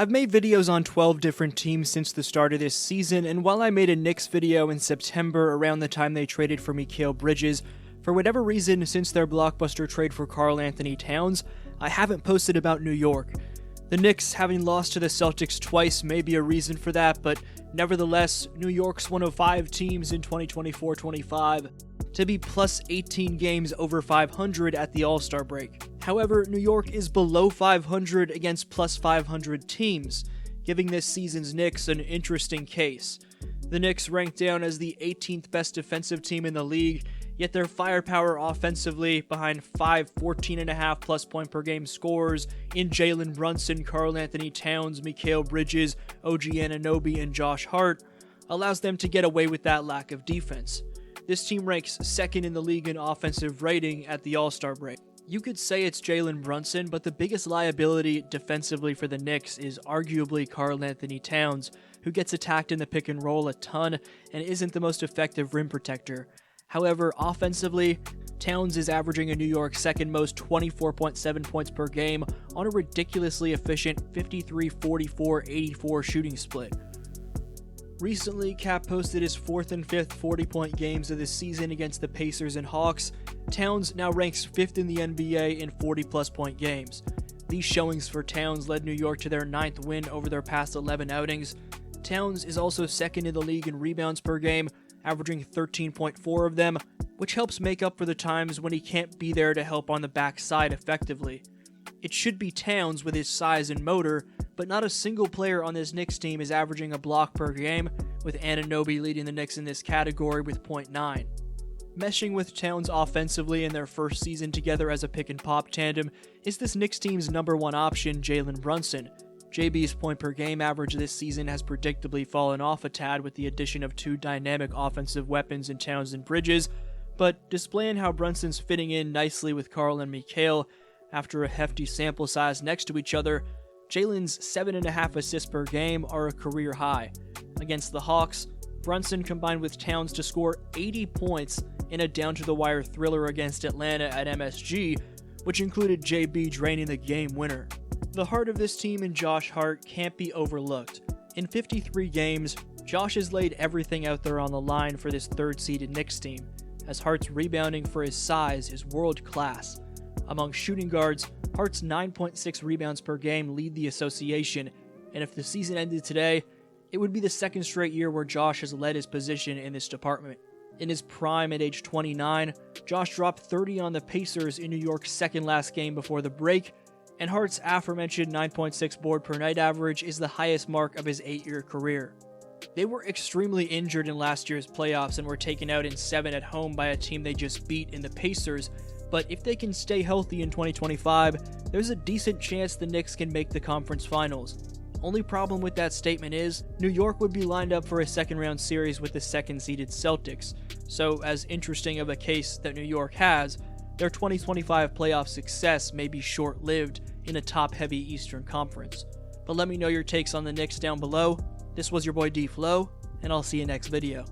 I've made videos on 12 different teams since the start of this season, and while I made a Knicks video in September around the time they traded for Mikal Bridges, for whatever reason since their blockbuster trade for Karl Towns, I haven't posted about New York. The Knicks having lost to the Celtics twice may be a reason for that, but nevertheless, New York's one of 5 teams in 2024-25 to be plus 18 games over 500 at the All-Star break. However, New York is below 500 against plus 500 teams, giving this season's Knicks an interesting case. The Knicks ranked down as the 18th best defensive team in the league, yet their firepower offensively behind 5 14.5 plus point per game scorers in Jalen, Brunson, Karl Towns, Mikal Bridges, OG Anunoby, and Josh Hart allows them to get away with that lack of defense. This team ranks second in the league in offensive rating at the All-Star break. You could say it's Jalen Brunson, but the biggest liability defensively for the Knicks is arguably Karl Towns, who gets attacked in the pick and roll a ton and isn't the most effective rim protector. However, offensively, Towns is averaging a New York second most 24.7 points per game on a ridiculously efficient 53-44-84 shooting split. Recently, Cap posted his 4th and 5th 40-point games of the season against the Pacers and Hawks. Towns now ranks 5th in the NBA in 40-plus point games. These showings for Towns led New York to their 9th win over their past 11 outings. Towns is also second in the league in rebounds per game, averaging 13.4 of them, which helps make up for the times when he can't be there to help on the backside effectively. It should be Towns with his size and motor, but not a single player on this Knicks team is averaging a block per game, with Anunoby leading the Knicks in this category with 0.9. Meshing with Towns offensively in their first season together as a pick-and-pop tandem is this Knicks team's number 1 option, Jalen Brunson. JB's point per game average this season has predictably fallen off a tad with the addition of 2 dynamic offensive weapons in Towns and Bridges, but displaying how Brunson's fitting in nicely with Karl and Mikal after a hefty sample size next to each other, Jalen's 7.5 assists per game are a career high. Against the Hawks, Brunson combined with Towns to score 80 points in a down-to-the-wire thriller against Atlanta at MSG, which included JB draining the game winner. The heart of this team in Josh Hart can't be overlooked. In 53 games, Josh has laid everything out there on the line for this 3rd-seeded Knicks team, as Hart's rebounding for his size is world-class. Among shooting guards, Hart's 9.6 rebounds per game lead the association, and if the season ended today, it would be the 2nd straight year where Josh has led his position in this department. In his prime at age 29, Josh dropped 30 on the Pacers in New York's second-last game before the break, and Hart's aforementioned 9.6 board per night average is the highest mark of his 8-year career. They were extremely injured in last year's playoffs and were taken out in 7 at home by a team they just beat in the Pacers, but if they can stay healthy in 2025, there's a decent chance the Knicks can make the conference finals. Only problem with that statement is, New York would be lined up for a second-round series with the 2nd-seeded Celtics, so as interesting of a case that New York has, their 2025 playoff success may be short-lived in a top-heavy Eastern Conference. But let me know your takes on the Knicks down below. This was your boy DFlow, and I'll see you next video.